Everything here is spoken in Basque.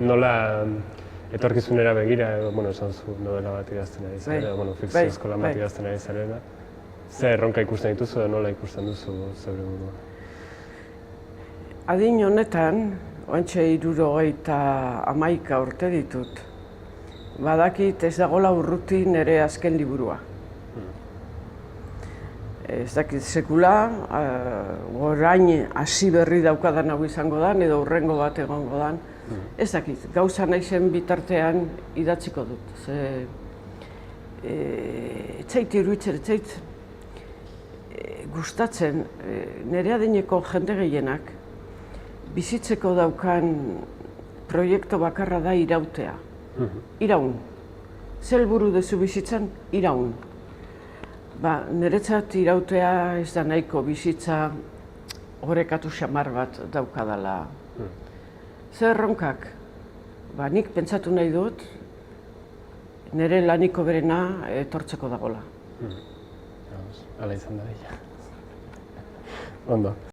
nola etorkizunera begira, edo, esan zu novela bat idazten ari zarela, fikziozko lan bat idazten ari zarela. Zer erronka ikusten dituzu edo nola ikusten duzu zeure burua? Adin honetan, oantxe 71 urte ditut. Badakit ez dagoela urruti nire azken liburua. Ez dakit sekula, orain hasi berri daukadan hau izango dan, edo hurrengo bat egongo dan. Ez dakit, gauza naizen bitartean idatziko dut. Etzait iruditzen, etzait gustatzen, nire adineko jende gehienak bizitzeko daukan proiektu bakarra da irautea. Iraun. Zer helburu duzu bizitzan? Iraun. Niretzat irautea ez da nahiko bizitza orekatu xamar bat daukadala. Zer erronkak? Nik pentsatu nahi dut, nire laniko berena etortzeko dagoela. Hala izan da dira. Ondo.